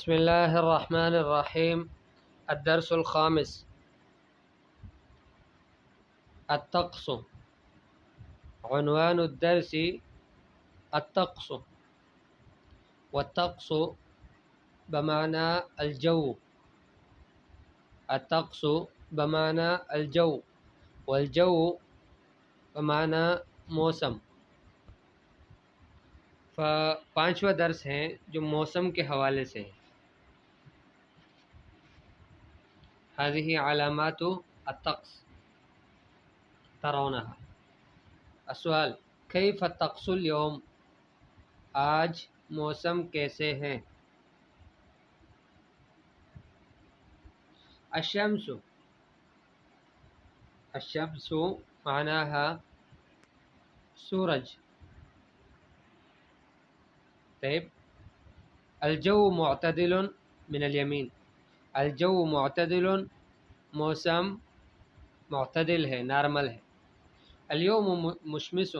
بسم الله الرحمن الرحيم. الدرس الخامس. الطقس. عنوان الدرس الطقس، والطقس بمعنى الجو. الطقس بمعنى الجو، والجو بمعنى موسم. پانچواں درس ہے جو موسم کے حوالے سے ہے. هذه علامات الطقس ترونها. السؤال: كيف الطقس اليوم؟ آج موسم کیسے ہیں؟ الشمس. الشمس معناها سورج. طيب، الجو معتدل من اليمين. الجو معتدل، موسم معتدل ہے، نارمل ہے. اليوم مشمس.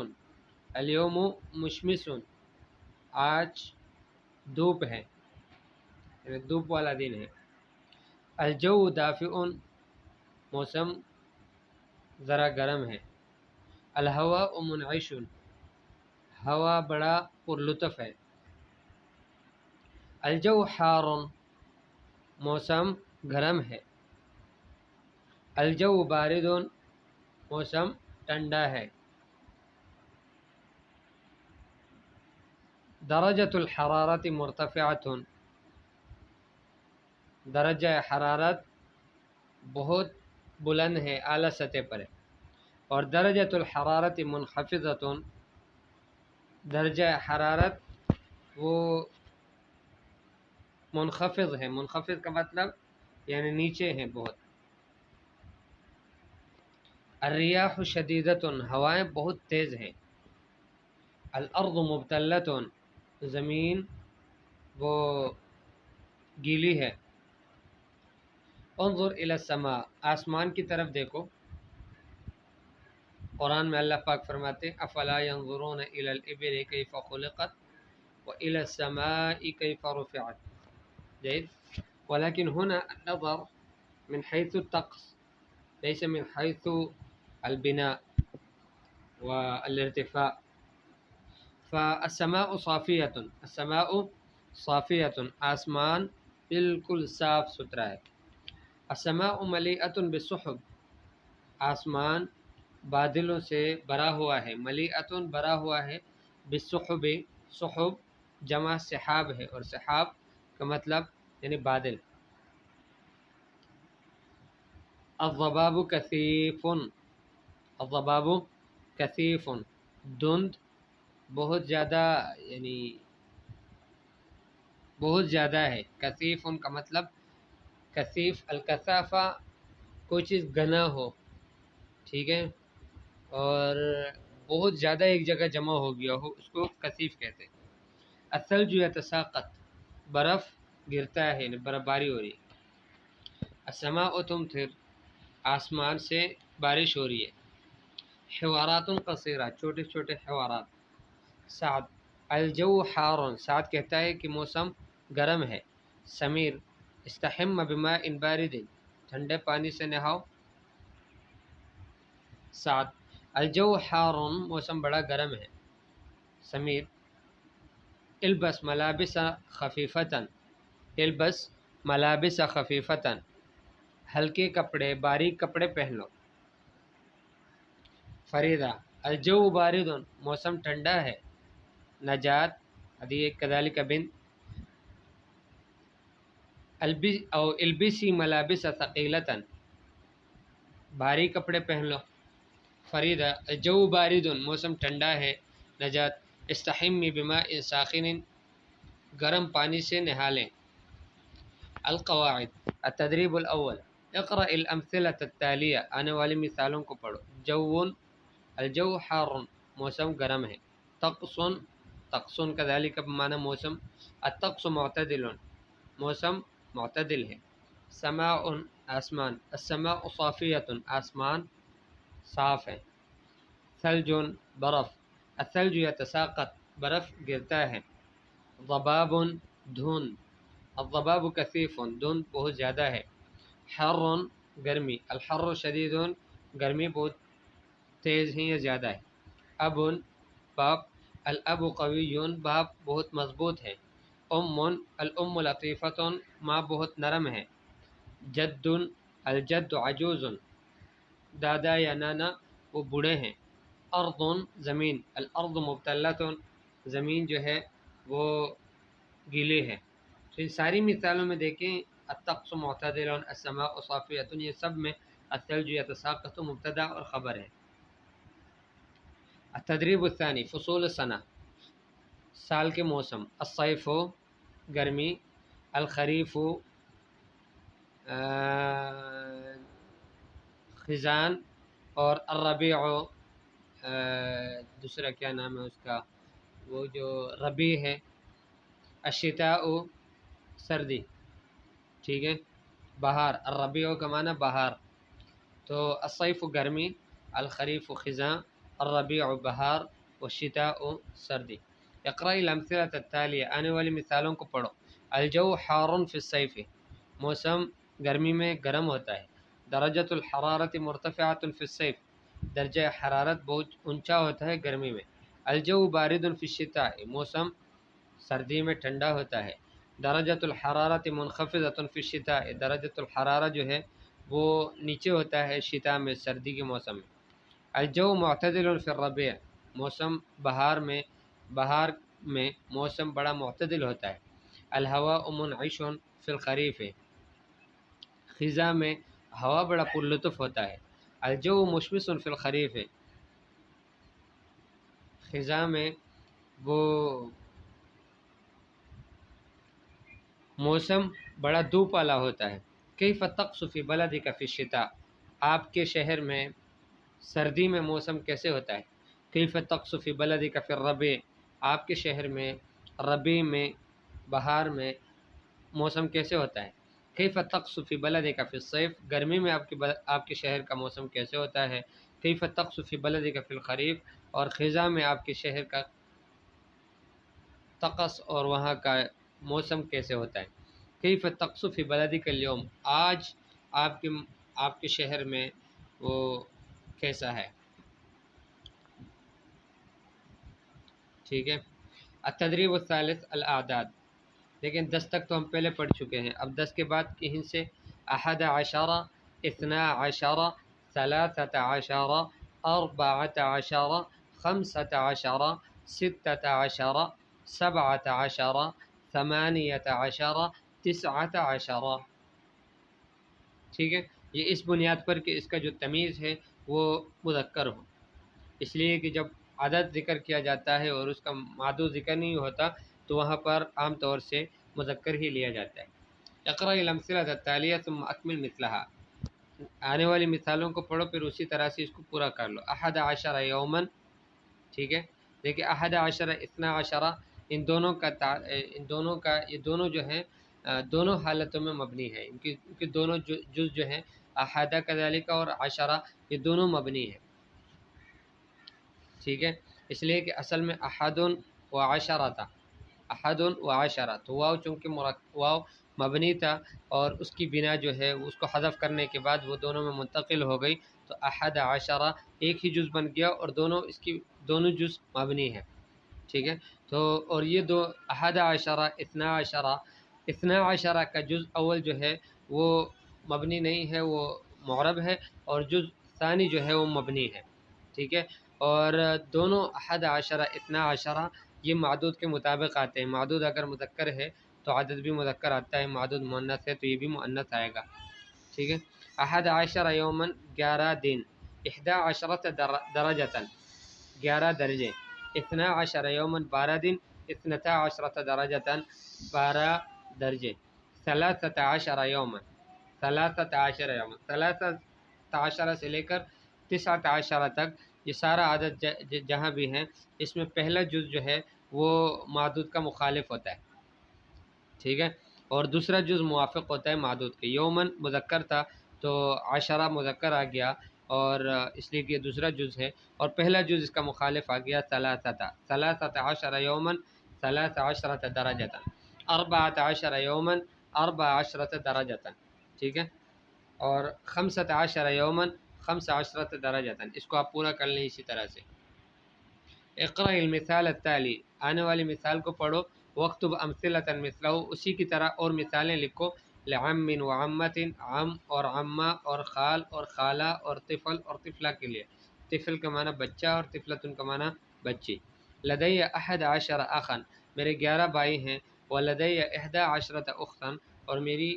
اليوم مشمس، آج دھوپ ہے، یعنی دھوپ والا دن ہے. الجو دافئ، موسم ذرا گرم ہے. الہواء منعش، ہوا بڑا پرلطف ہے. الجو حار، موسم گرم ہے. الجو بارد، موسم ٹھنڈا ہے. درجۃ الحرارت مرتفعۃ، درجہ حرارت بہت بلند ہے، اعلیٰ سطح پر ہے. اور درجۃ الحرارت منخفضۃ، درجہ حرارت وہ منخفض ہے. منخفض کا مطلب یعنی نیچے ہیں بہت. الریاح شدیدۃ، ہوائیں بہت تیز ہیں. الارض مبتلۃ، زمین وہ گیلی ہے. انظر الی السماء، آسمان کی طرف دیکھو. قرآن میں اللہ پاک فرماتے ہیں: افلا ينظرون الی الابل کیف خلقت والی السماء کیف رفعت. جيد. ولكن هنا النظر من حيث الطقس ليس من حيث البناء والارتفاع. فالسماء صافیۃ، السماء صافیۃ، آسمان بالکل صاف ستھرا ہے. السماء ملیئۃ بالسحب، آسمان بادلوں سے بھرا ہوا ہے. ملیئۃ بھرا ہوا ہے. بالسحب، سحب جمع سحاب ہے، اور سحاب کا مطلب یعنی بادل. الضباب کثیف، الضباب کثیف، دھند بہت زیادہ، یعنی بہت زیادہ ہے. کثیف کا مطلب کثیف، الکثافہ کوئی چیز گنا ہو، ٹھیک ہے، اور بہت زیادہ ایک جگہ جمع ہو گیا ہو، اس کو کثیف کہتے ہیں. الثلج یتساقط، برف گرتا ہے، یعنی برف باری ہو رہی ہے. السماء تمطر، آسمان سے بارش ہو رہی ہے. حوارات قصیرہ، چھوٹے چھوٹے حوارات. سعد: الجو حار، سعد کہتا ہے کہ موسم گرم ہے. سمیر: استحم بماء بارد، ٹھنڈے پانی سے نہاؤ. سعد: الجو حار، موسم بڑا گرم ہے. سمیر: البس ملابس خفیفتاً، البس ملابس خفیفتاً، ہلکے کپڑے، باریک کپڑے پہن لو. فریدہ: الجو بارد، موسم ٹھنڈا ہے. نجات: هذه كذلك بنت. البسی ملابس ثقیلۃ، بھاری کپڑے پہن لو. فریدہ: الجو بارد، موسم ٹھنڈا ہے. نجات: استحمی بماء ساخن، گرم پانی سے نہا لیں. القواعد: التدریب الاول، اقرأ الامثلة التالیہ، آنے والی مثالوں کو پڑھو. جو، الجو حار، موسم گرم ہے. طقس، طقس كذلك بمعنى موسم. الطقس معتدل، موسم معتدل ہے. سماء، آسمان. السماء صافیۃ، آسمان صاف ہے. ثلج، برف. الثلج یتساقط، برف گرتا ہے. ضباب، دھند. الضباب کثیف، دھند بہت زیادہ ہے. حر گرمی، الحر شدید گرمی بہت تیز ہے یا زیادہ ہے. اب باپ، الاب قوی باپ بہت مضبوط ہے. الام لطیفۃ ماں بہت نرم ہے. جد الجد عجوز، دادا یا نانا وہ بوڑھے ہیں. ارض زمین، الارض مبتلۃ زمین جو ہے وہ گیلے ہے. تو ان ساری مثالوں میں دیکھیں الطقس معتدل، السماء صافیۃ، یہ سب میں الثلج یتساقط مبتدا اور خبر ہے. التدریب الثانی فصول السنہ، سال کے موسم. الصیف گرمی، الخریف خزان، اور الربیع دوسرا کیا نام ہے اس کا، وہ جو ربیع ہے. الشتاء سردی، ٹھیک ہے. بہار، الربیع کا معنی بہار. تو الصیف گرمی، الخریف خزاں، الربیع بہار، والشتاء سردی. اقرأ الامثلة التالیہ، آنے والی مثالوں کو پڑھو. الجو حار فی الصیف، موسم گرمی میں گرم ہوتا ہے. درجۃ الحرارۃ مرتفعۃ فی الصیف، درجہ حرارت بہت اونچا ہوتا ہے گرمی میں. الجو بارد فی الشتاء، موسم سردی میں ٹھنڈا ہوتا ہے. درجۃ الحرارۃ منخفضۃ فی الشتاء، درجۃ الحرارہ جو ہے وہ نیچے ہوتا ہے شتاء میں، سردی کے موسم میں. الجو معتدل فی الربیع، موسم بہار میں موسم بڑا معتدل ہوتا ہے. الہواء منعش فی الخریف، خزاں میں ہوا بڑا پرلطف ہوتا ہے. الجو مشمس فی الخریف، خزاں میں وہ موسم بڑا دھوپ والا ہوتا ہے. کیف الطقس فی بلدک فی الشتاء، آپ کے شہر میں سردی میں موسم کیسے ہوتا ہے. کیف الطقس فی بلدک فی الربیع، آپ کے شہر میں ربیع میں بہار میں موسم کیسے ہوتا ہے. کیف الطقس فی بلدک فی الصیف، گرمی میں آپ کے شہر کا موسم کیسے ہوتا ہے. کیف الطقس فی بلدک فی الخریف، اور خزاں میں آپ کے شہر کا طقس اور وہاں کا موسم کیسے ہوتا ہے. کیف الطقس فی بلدک اليوم، آج آپ کے شہر میں وہ کیسا ہے. ٹھیک ہے. التدریب الثالث الاعداد، لیکن 10 تک تو ہم پہلے پڑھ چکے ہیں. اب 10 کے بعد کہیں سے احد عشرہ، اثنا عشرہ، ثلاثۃ عشرہ، اربعۃ عشرہ، خمسۃ عشرہ، ستۃ عشرہ، سبعۃ عشرہ، ثمانیۃ عشرہ، تسعۃ عشرہ. ٹھیک ہے. یہ اس بنیاد پر کہ اس کا جو تمیز ہے وہ مذکر ہو، اس لیے کہ جب عدد ذکر کیا جاتا ہے اور اس کا معدود ذکر نہیں ہوتا تو وہاں پر عام طور سے مذکر ہی لیا جاتا ہے. اقرأ الامثلة التالیہ ثم اکمل مثلها، آنے والی مثالوں کو پڑھو پھر اسی طرح سے اس کو پورا کر لو. احد عشر یوما، ٹھیک ہے. دیکھیں احد عشر، اثنا عشرہ، ان دونوں کا یہ دونوں جو ہیں دونوں حالتوں میں مبنی ہے. ان کی دونوں جز جو ہیں احدہ کذالک اور عشرہ، یہ دونوں مبنی ہیں. ٹھیک ہے. اس لیے کہ اصل میں احد و عشرہ تھا، احد و عشرہ، تو واو چونکہ واو مبنی تھا اور اس کی بنا جو ہے اس کو حذف کرنے کے بعد وہ دونوں میں منتقل ہو گئی، تو احد عشرہ ایک ہی جز بن گیا اور دونوں جز مبنی ہیں. ٹھیک ہے. تو اور یہ دو احد عشرہ، اثنا عشرہ کا جز اول جو ہے وہ مبنی نہیں ہے، وہ معرب ہے، اور جز ثانی جو ہے وہ مبنی ہے. ٹھیک ہے. اور دونوں احد عشرہ، اثنا عشرہ یہ معدود کے مطابق آتے ہیں. معدود اگر مذکر ہے تو عدد بھی مذکر آتا ہے، معدود مؤنث ہے تو یہ بھی مؤنث آئے گا. ٹھیک ہے. احد عشرہ یومن 11 دن، احدی عشرۃ درجۃ 11 درجے، اثنا عشرہ یومن 12 دن، اثنتا عشرۃ درجۃ 12 درجے. ثلاثۃ عشرہ یومن، ثلاثۃ عشرہ سے لے کر تسعۃ عشرہ تک یہ سارا عدد جہاں بھی ہیں اس میں پہلا جز جو ہے وہ معدود کا مخالف ہوتا ہے. ٹھیک ہے. اور دوسرا جز موافق ہوتا ہے معدود کے. یومن مذکر تھا تو عشرہ مذکر آ گیا، اور اس لیے کہ یہ دوسرا جز ہے، اور پہلا جز اس کا مخالف آ گیا ثلاثۃ عشرہ یومن، ثلاث عشرۃ درجۃ. 14 یومن 14 درجتاً، ٹھیک ہے، اور 15 یومن 15 درجتاً، اس کو آپ پورا کر لیں اسی طرح سے۔ اقرأ المثال التالی، آنے والی مثال کو پڑھو، واکتب امثلۃ مثلہ، اسی کی طرح اور مثالیں لکھو، لعم وعمۃ، عم اور عمہ اور خال اور خالہ اور طفل اور طفلہ کے لیے، طفل کا معنی بچہ اور طفلۃ کا معنی بچی۔ لدی 11 اخا، میرے 11 بھائی ہیں، ولدی 11 اختا، اور میری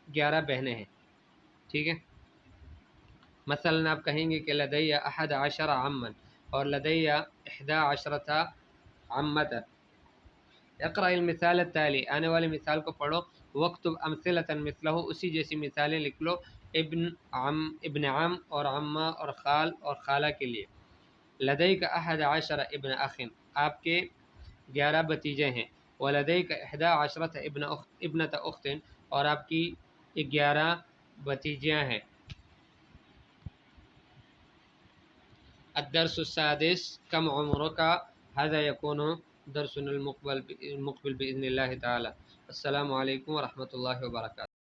11 بہنیں ہیں، ٹھیک ہے۔ مثلا آپ کہیں گے کہ لدی 11 عما، اور لدی 11 عمۃ۔ اقرأ المثال التالی، آنے والی مثال کو پڑھو، واکتب امثلۃ مثلہ، اسی جیسی مثالیں لکھ لو، ابن عم اور عمہ اور خال اور خالہ کے لیے۔ لدیک 11 ابن اخ، آپ کے 11 بھتیجے ہیں، ولدیک 11 ابنۃ اخت، اور آپ کی 11 بھتیجیاں ہیں۔ الدرس السادس، کم عمرک، هذا يكون درسنا المقبل بإذن الله تعالى۔ السلام علیکم ورحمۃ اللہ وبرکاتہ۔